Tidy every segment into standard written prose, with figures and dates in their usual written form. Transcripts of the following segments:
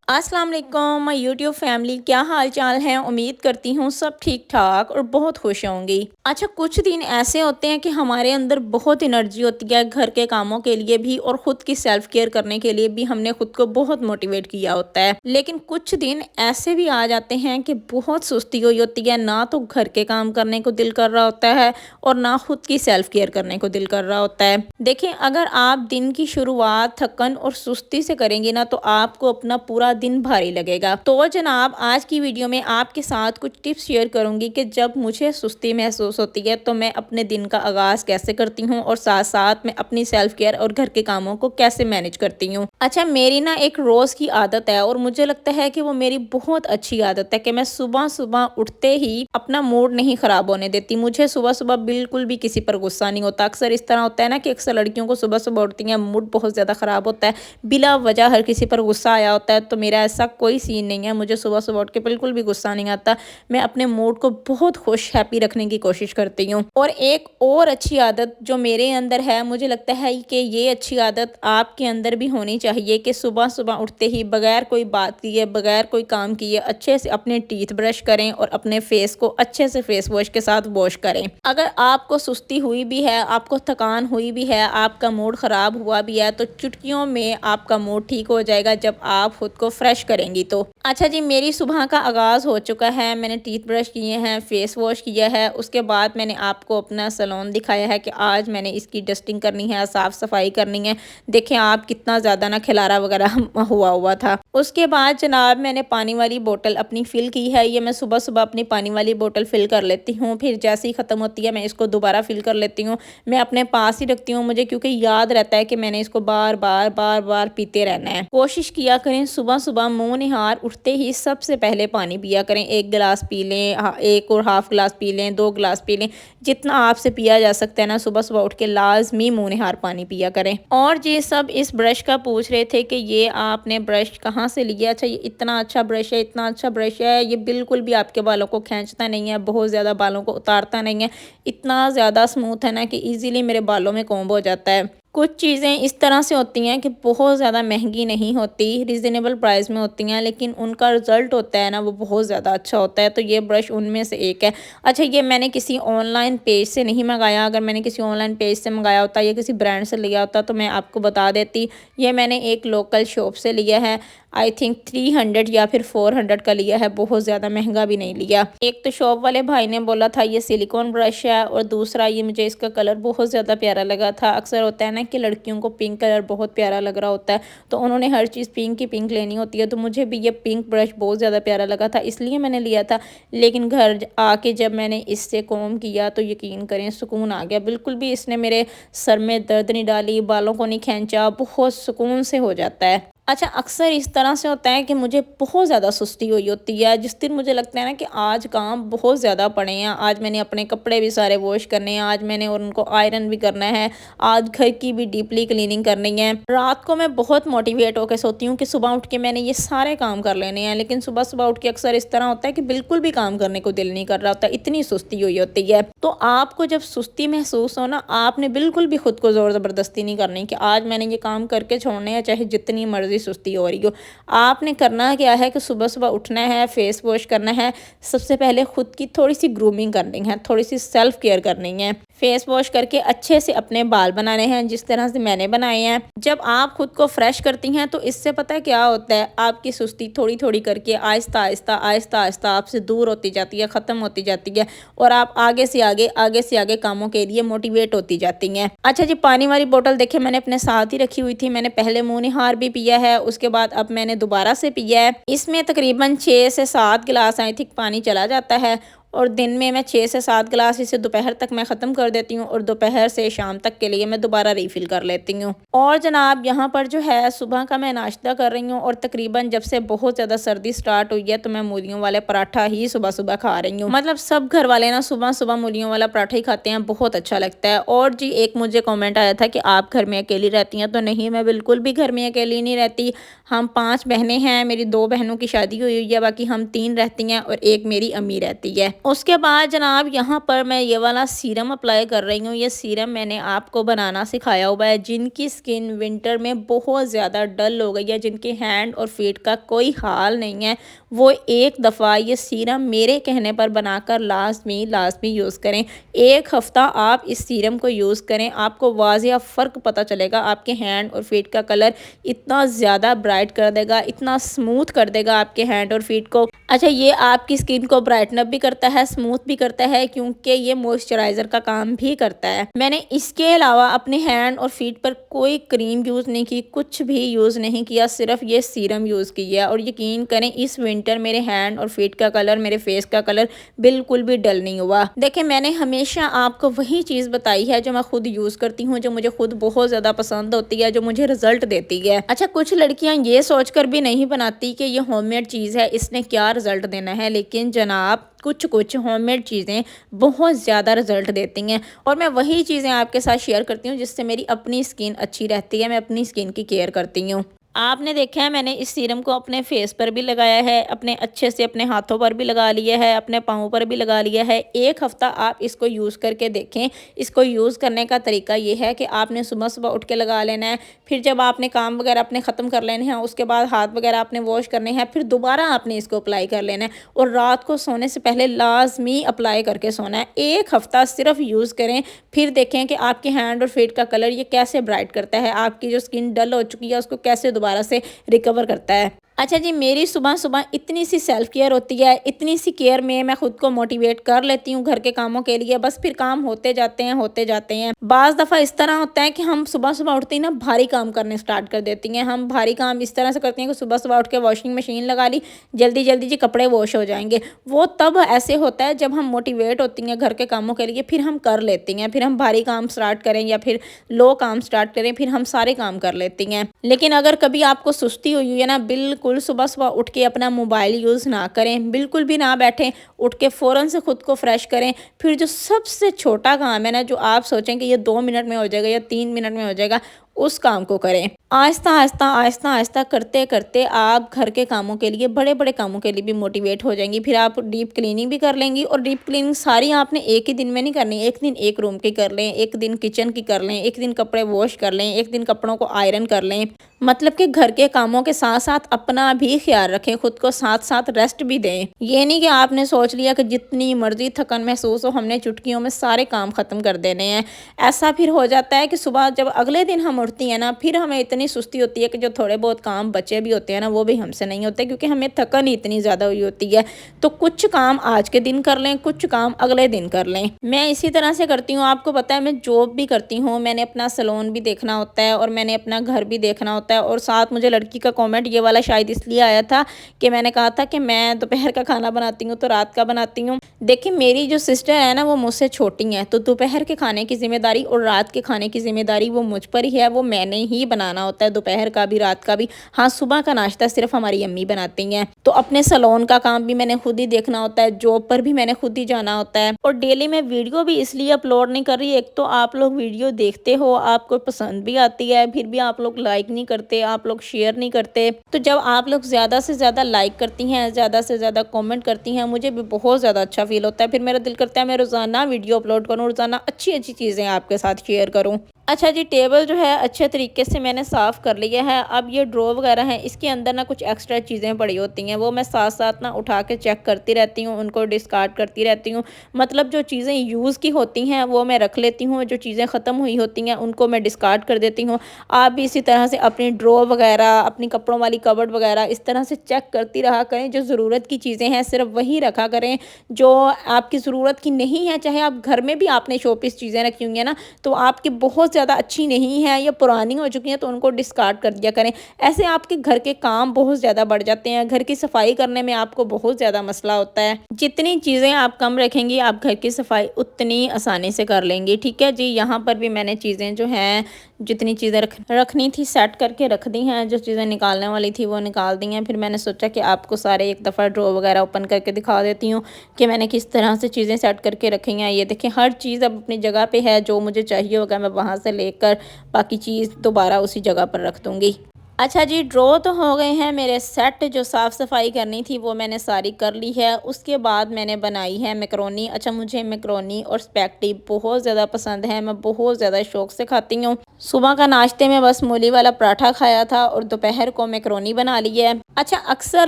अस्सलाम वालेकुम my YouTube family, क्या हाल चाल है। उम्मीद करती हूँ सब ठीक ठाक और बहुत खुश होंगी। अच्छा, कुछ दिन ऐसे होते हैं कि हमारे अंदर बहुत एनर्जी होती है घर के कामों के लिए भी और ख़ुद की सेल्फ केयर करने के लिए भी। हमने खुद को बहुत मोटिवेट किया होता है, लेकिन कुछ दिन ऐसे भी आ जाते हैं कि बहुत सुस्ती हुई होती है। ना तो घर के काम करने को दिल कर रहा होता है और ना खुद की सेल्फ केयर करने को दिल कर रहा होता है। देखिए, अगर आप दिन की शुरुआत थकन और सुस्ती से करेंगे ना, तो आपको अपना पूरा दिन भारी लगेगा। तो जनाब, आज की वीडियो में आपके साथ कुछ टिप्स शेयर करूंगी कि जब मुझे सुस्ती महसूस होती है तो मैं अपने दिन का आगाज कैसे करती हूँ और साथ साथ मैं अपनी सेल्फ केयर और घर के कामों को कैसे मैनेज करती हूँ। अच्छा, मेरी ना एक रोज की आदत है और मुझे लगता है कि वो मेरी बहुत अच्छी आदत है कि मैं सुबह सुबह उठते ही अपना मूड नहीं खराब होने देती। मुझे सुबह सुबह बिल्कुल भी किसी पर गुस्सा नहीं होता। अक्सर इस तरह होता है ना कि अक्सर लड़कियों को सुबह सुबह उठती हैं, मूड बहुत ज्यादा खराब होता है, बिला वजह हर किसी पर गुस्सा आया होता है। तो मेरा ऐसा कोई सीन नहीं है, मुझे सुबह सुबह उठ के बिल्कुल भी गुस्सा नहीं आता। मैं अपने मूड को बहुत खुश हैप्पी रखने की कोशिश करती हूँ। और एक और अच्छी आदत जो मेरे अंदर है, मुझे लगता है कि ये अच्छी आदत आपके अंदर भी होनी चाहिए कि सुबह सुबह उठते ही बगैर कोई बात किए, बगैर कोई काम किए अच्छे से अपने टीथ ब्रश करें और अपने फेस को अच्छे से फेस वॉश के साथ वॉश करें। अगर आपको सुस्ती हुई भी है, आपको थकान हुई भी है, आपका मूड खराब हुआ भी है, तो चुटकियों में आपका मूड ठीक हो जाएगा जब आप खुद को फ्रेश करेंगी तो। अच्छा जी, मेरी सुबह का आगाज़ हो चुका है। मैंने टीथ ब्रश किए हैं, फेस वॉश किया है, उसके बाद मैंने आपको अपना सैलून दिखाया है कि आज मैंने इसकी डस्टिंग करनी है, साफ़ सफाई करनी है। देखें आप, कितना ज़्यादा ना खिलारा वगैरह हुआ था। उसके बाद जनाब, मैंने पानी वाली बोतल अपनी फ़िल की है। ये मैं सुबह सुबह अपनी पानी वाली बोतल फ़िल कर लेती हूँ, फिर जैसे ही ख़त्म होती है मैं इसको दोबारा फ़िल कर लेती हूँ। मैं अपने पास ही रखती हूँ, मुझे क्योंकि याद रहता है कि मैंने इसको बार बार बार बार पीते रहना है। कोशिश किया करें सुबह सुबह मुँह निहार उठते ही सबसे पहले पानी पिया करें। 1 गिलास पी लें, 1 और हाफ गिलास पी लें, 2 गिलास पी लें, जितना आपसे पिया जा सकता है ना। सुबह सुबह उठ के लाजमी मुँह निहार पानी पिया करें। और जी, सब इस ब्रश का पूछ रहे थे कि ये आपने ब्रश कहाँ से लिया। अच्छा, ये इतना अच्छा ब्रश है, इतना अच्छा ब्रश है, ये बिल्कुल भी आपके बालों को खींचता नहीं है, बहुत ज़्यादा बालों को उतारता नहीं है, इतना ज़्यादा स्मूथ है ना कि ईजिली मेरे बालों में कॉम्ब हो जाता है। कुछ चीज़ें इस तरह से होती हैं कि बहुत ज़्यादा महंगी नहीं होती, रीज़नेबल प्राइस में होती हैं, लेकिन उनका रिज़ल्ट होता है ना वो बहुत ज़्यादा अच्छा होता है। तो ये ब्रश उनमें से एक है। अच्छा, ये मैंने किसी ऑनलाइन पेज से नहीं मंगाया। अगर मैंने किसी ऑनलाइन पेज से मंगाया होता या किसी ब्रांड से लिया होता तो मैं आपको बता देती। ये मैंने एक लोकल शॉप से लिया है। आई थिंक 300 या फिर 400 का लिया है, बहुत ज़्यादा महंगा भी नहीं लिया। एक तो शॉप वाले भाई ने बोला था ये सिलिकॉन ब्रश है, और दूसरा ये मुझे इसका कलर बहुत ज़्यादा प्यारा लगा था। अक्सर होता है ना कि लड़कियों को पिंक कलर बहुत प्यारा लग रहा होता है, तो उन्होंने हर चीज़ पिंक ही पिंक लेनी होती है। तो मुझे भी ये पिंक ब्रश बहुत ज़्यादा प्यारा लगा था, इसलिए मैंने लिया था। लेकिन घर आके जब मैंने इससे कॉम्ब किया तो यकीन करें सुकून आ गया। बिल्कुल भी इसने मेरे सर में दर्द नहीं डाली, बालों को नहीं खींचा, बहुत सुकून से हो जाता है। अच्छा, अक्सर इस तरह से होता है कि मुझे बहुत ज़्यादा सुस्ती हुई होती है। जिस दिन मुझे लगता है ना कि आज काम बहुत ज़्यादा पड़े हैं, आज मैंने अपने कपड़े भी सारे वॉश करने हैं, आज मैंने उनको आयरन भी करना है, आज घर की भी डीपली क्लीनिंग करनी है। रात को मैं बहुत मोटिवेट होकर सोती हूँ कि सुबह उठ के मैंने ये सारे काम कर लेने हैं, लेकिन सुबह सुबह उठ के अक्सर इस तरह होता है कि बिल्कुल भी काम करने को दिल नहीं कर रहा होता, इतनी सुस्ती हुई होती है। तो आपको जब सुस्ती महसूस हो ना, आपने बिल्कुल भी खुद को ज़ोर ज़बरदस्ती नहीं करनी कि आज मैंने ये काम करके छोड़ने हैं, चाहे जितनी मर्जी सुस्ती हो रही हो। आपने करना क्या है कि सुबह सुबह उठना है, फेस वॉश करना है, सबसे पहले खुद की थोड़ी सी ग्रूमिंग करनी है, थोड़ी सी सेल्फ केयर करनी है। फेस वॉश करके अच्छे से अपने बाल बनाने हैं जिस तरह से मैंने बनाए हैं। जब आप खुद को फ्रेश करती हैं तो इससे पता है क्या होता है, आपकी सुस्ती थोड़ी थोड़ी करके आहिस्ता आहिस्ता आहिस्ता आहिस्ता आपसे दूर होती जाती है, ख़त्म होती जाती है, और आप आगे से आगे कामों के लिए मोटिवेट होती जाती हैं। अच्छा जी, पानी वाली बोतल देखिए मैंने अपने साथ ही रखी हुई थी। मैंने पहले मुँह निहार भी पिया है, उसके बाद अब मैंने दोबारा से पिया है। इसमें तकरीबन 6 से 7 गिलास आई थिंक पानी चला जाता है, और दिन में मैं 6 से 7 गिलास इसे दोपहर तक मैं ख़त्म कर देती हूँ, और दोपहर से शाम तक के लिए मैं दोबारा रीफ़िल कर लेती हूँ। और जनाब, यहाँ पर जो है सुबह का मैं नाश्ता कर रही हूँ, और तकरीबन जब से बहुत ज़्यादा सर्दी स्टार्ट हुई है तो मैं मूलियों वाले पराठा ही सुबह सुबह खा रही हूँ। मतलब सब घर वाले ना सुबह सुबह मूलियों वाला पराठा ही खाते हैं, बहुत अच्छा लगता है। और जी, एक मुझे कॉमेंट आया था कि आप घर में अकेली रहती हैं, तो नहीं, मैं बिल्कुल भी घर में अकेली नहीं रहती। हम 5 बहनें हैं, मेरी 2 बहनों की शादी हुई है, बाकी हम 3 रहती हैं और एक मेरी अम्मी रहती है। उसके बाद जनाब यहाँ पर मैं ये वाला सीरम अप्लाई कर रही हूँ। ये सीरम मैंने आपको बनाना सिखाया हुआ है। जिनकी स्किन विंटर में बहुत ज़्यादा डल हो गई है, जिनके हैंड और फीट का कोई हाल नहीं है, वो एक दफ़ा ये सीरम मेरे कहने पर बनाकर लाजमी यूज़ करें। एक हफ़्ता आप इस सीरम को यूज़ करें, आपको वाज़िया फ़र्क पता चलेगा। आपके हैंड और फीट का कलर इतना ज़्यादा ब्राइट कर देगा, इतना स्मूथ कर देगा आपके हैंड और फीट को। अच्छा, ये आपकी स्किन को ब्राइटन अप भी करता है, स्मूथ भी करता है, क्योंकि ये मॉइस्चराइज़र का काम भी करता है। मैंने इसके अलावा अपने हैंड और फीट पर कोई क्रीम यूज़ नहीं की, कुछ भी यूज़ नहीं किया, सिर्फ ये सीरम यूज़ किया। और यकीन करें इस विंटर मेरे हैंड और फीट का कलर, मेरे फेस का कलर बिल्कुल भी डल नहीं हुआ। देखिए, मैंने हमेशा आपको वही चीज़ बताई है जो मैं खुद यूज़ करती हूँ, जो मुझे खुद बहुत ज़्यादा पसंद होती है, जो मुझे रिजल्ट देती है। अच्छा, कुछ लड़कियाँ ये सोचकर भी नहीं बनाती कि ये होममेड चीज़ है, इसने क्या रिजल्ट देना है, लेकिन जनाब कुछ होममेड चीज़ें बहुत ज़्यादा रिजल्ट देती हैं। और मैं वही चीज़ें आपके साथ शेयर करती हूँ जिससे मेरी अपनी स्किन अच्छी रहती है, मैं अपनी स्किन की केयर करती हूँ। आपने देखा है मैंने इस सीरम को अपने फेस पर भी लगाया है, अपने अच्छे से अपने हाथों पर भी लगा लिया है, अपने पाँव पर भी लगा लिया है। एक हफ़्ता आप इसको यूज़ करके देखें। इसको यूज़ करने का तरीका ये है कि आपने सुबह-सुबह उठ के लगा लेना है, फिर जब आपने काम वगैरह अपने ख़त्म कर लेने हैं, उसके बाद हाथ वगैरह आपने वॉश करने हैं, फिर दोबारा आपने इसको अप्लाई कर लेना है और रात को सोने से पहले लाज़मी अप्लाई करके सोना है। एक हफ़्ता सिर्फ यूज़ करें, फिर देखें कि आपके हैंड और फेट का कलर ये कैसे ब्राइट करता है, आपकी जो स्किन डल हो चुकी है उसको कैसे दोबारा से रिकवर करता है। अच्छा जी, मेरी सुबह-सुबह इतनी सी सेल्फ केयर होती है, इतनी सी केयर में मैं खुद को मोटिवेट कर लेती हूँ घर के कामों के लिए, बस फिर काम होते जाते हैं, होते जाते हैं। बाज़ दफ़ा इस तरह होता है कि हम सुबह-सुबह उठते ही ना भारी काम करने स्टार्ट कर देती हैं। हम भारी काम इस तरह से करते हैं कि सुबह-सुबह उठ के वॉशिंग मशीन लगा ली, जल्दी-जल्दी जी कपड़े वॉश हो जाएँगे। वो तब ऐसे होता है जब हम मोटिवेट होती हैं घर के कामों के लिए, फिर हम कर लेती हैं, फिर हम भारी काम स्टार्ट करें या फिर लो काम स्टार्ट करें, फिर हम सारे काम कर लेती हैं। लेकिन अगर कभी आपको सुस्ती हुई है ना, बिल्कुल सुबह-सुबह उठ के अपना मोबाइल यूज़ ना करें, बिल्कुल भी ना बैठें, उठ के फ़ौरन से खुद को फ्रेश करें। फिर जो सबसे छोटा काम है ना, जो आप सोचें कि ये 2 मिनट में हो जाएगा या 3 मिनट में हो जाएगा, उस काम को करें। आहिस्ता-आहिस्ता करते-करते आप घर के कामों के लिए, बड़े-बड़े कामों के लिए भी मोटिवेट हो जाएंगी। फिर आप डीप क्लीनिंग भी कर लेंगी और डीप क्लीनिंग सारी आपने एक ही दिन में नहीं करनी। एक दिन एक रूम की कर लें, एक दिन किचन की कर लें, एक दिन कपड़े वॉश कर लें, एक दिन कपड़ों को आयरन कर लें। मतलब कि घर के कामों के साथ-साथ अपना भी ख्याल रखें, खुद को साथ-साथ रेस्ट भी दें। ये नहीं कि आपने सोच लिया कि जितनी मर्ज़ी थकन महसूस हो, हमने चुटकियों में सारे काम ख़त्म कर देने हैं। ऐसा फिर हो जाता है कि सुबह जब अगले दिन हम उठती हैं ना, फिर हमें इतनी सुस्ती होती है कि जो थोड़े बहुत काम बचे भी होते हैं ना, वो भी हमसे नहीं होते, क्योंकि हमें थकन ही इतनी ज़्यादा हुई होती है। तो कुछ काम आज के दिन कर लें, कुछ काम अगले दिन कर लें। मैं इसी तरह से करती हूँ। आपको पता है मैं जॉब भी करती हूँ, मैंने अपना सैलून भी देखना होता है और मैंने अपना घर भी देखना होता है। और साथ मुझे लड़की का कमेंट ये वाला शायद इसलिए आया था कि मैंने कहा था कि मैं दोपहर का खाना बनाती हूँ तो रात का बनाती हूँ। देखिए, मेरी जो सिस्टर है ना, वो मुझसे छोटी हैं, तो दोपहर के खाने की ज़िम्मेदारी और रात के खाने की ज़िम्मेदारी वो मुझ पर ही है। वो मैंने ही बनाना होता है, दोपहर का भी, रात का भी। हाँ, सुबह का नाश्ता सिर्फ हमारी अम्मी बनाती हैं। तो अपने सैलून का काम भी मैंने खुद ही देखना होता है, जॉब पर भी मैंने खुद ही जाना होता है। और डेली मैं वीडियो भी इसलिए अपलोड नहीं कर रही, एक तो आप लोग वीडियो देखते हो, आपको पसंद भी आती है, फिर भी आप लोग लाइक नहीं करते, आप लोग शेयर नहीं करते। तो जब आप लोग ज़्यादा से ज़्यादा लाइक करती हैं, ज़्यादा से ज़्यादा कमेंट करती हैं, मुझे भी बहुत ज़्यादा अच्छा फील होता है। फिर मेरा दिल करता है मैं रोज़ाना वीडियो अपलोड करूँ, रोज़ाना अच्छी-अच्छी चीज़ें आपके साथ शेयर करूँ। अच्छा जी, टेबल जो है अच्छे तरीके से मैंने साफ़ कर लिया है। अब ये ड्रॉ वगैरह है, इसके अंदर ना कुछ एक्स्ट्रा चीज़ें पड़ी होती हैं, वो मैं साथ-साथ ना उठा के चेक करती रहती हूँ, उनको डिस्कार्ड करती रहती हूँ। मतलब जो चीज़ें यूज़ की होती हैं वो मैं रख लेती हूँ, जो चीज़ें ख़त्म हुई होती हैं उनको मैं डिस्कार्ड कर देती हूँ। आप भी इसी तरह से अपनी ड्रॉ वगैरह, अपनी कपड़ों वाली कबर्ड वगैरह इस तरह से चेक करती रहा करें। जो ज़रूरत की चीज़ें हैं सिर्फ वही रखा करें, जो आपकी ज़रूरत की नहीं है। चाहे आप घर में भी आपने शोपीस चीज़ें रखी हुई हैं ना, तो आपकी बहुत ज़्यादा अच्छी नहीं है या पुरानी हो चुकी हैं, तो उनको डिस्कार्ड कर दिया करें। ऐसे आपके घर के काम बहुत ज़्यादा बढ़ जाते हैं, घर की सफाई करने में आपको बहुत ज़्यादा मसला होता है। जितनी चीज़ें आप कम रखेंगी, आप घर की सफाई उतनी आसानी से कर लेंगी। ठीक है जी, यहाँ पर भी मैंने चीज़ें जो हैं, जितनी चीज़ें रखनी थी सेट करके रख दी हैं, जो चीज़ें निकालने वाली थी वो निकाल दी हैं। फिर मैंने सोचा कि आपको सारे एक दफ़ा ड्रॉ वगैरह ओपन करके दिखा देती हूँ कि मैंने किस तरह से चीज़ें सेट करके रखी हैं। ये देखें, हर चीज़ अब अपनी जगह पे है, जो मुझे चाहिए होगा मैं वहाँ से लेकर बाकी चीज़ दोबारा उसी जगह पर रख दूँगी। अच्छा जी, ड्रॉ तो हो गए हैं मेरे सेट। जो साफ़ सफाई करनी थी वो मैंने सारी कर ली है। उसके बाद मैंने बनाई है मैकरोनी। अच्छा, मुझे मैकरोनी और स्पैगेटी बहुत ज़्यादा पसंद है, मैं बहुत ज़्यादा शौक़ से खाती हूँ। सुबह का नाश्ते में बस मूली वाला पराठा खाया था और दोपहर को मैकरोनी बना ली है। अच्छा, अक्सर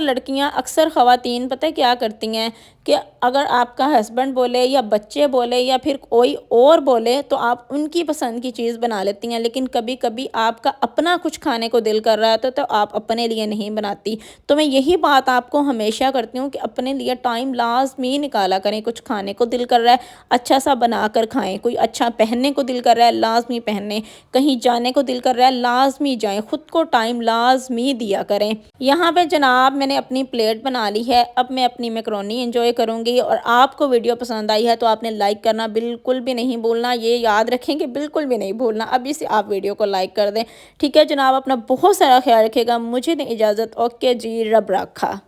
लड़कियां, अक्सर ख़वातीन पता है क्या करती हैं कि अगर आपका हस्बैंड बोले या बच्चे बोले या फिर कोई और बोले तो आप उनकी पसंद की चीज़ बना लेती हैं, लेकिन कभी कभी आपका अपना कुछ खाने को दिल कर रहा है तो आप अपने लिए नहीं बनाती। तो मैं यही बात आपको हमेशा करती हूँ कि अपने लिए टाइम लाजमी निकाला करें। कुछ खाने को दिल कर रहा है, अच्छा सा बना कर खाएं। कोई अच्छा पहनने को दिल कर रहा है, लाजमी पहने। कहीं जाने को दिल कर रहा है, लाजमी जाएं। खुद को टाइम लाजमी दिया करें। यहाँ पे जनाब मैंने अपनी प्लेट बना ली है। अब मैं अपनी मैकरोनी एंजॉय करूँगी। और आपको वीडियो पसंद आई है तो आपने लाइक करना बिल्कुल भी नहीं भूलना, ये याद रखें कि बिल्कुल भी नहीं भूलना। अभी से आप वीडियो को लाइक कर दें। ठीक है जनाब, अपना बहुत सारा ख्याल रखेगा। मुझे दें इजाज़त। ओके जी, रब रखा।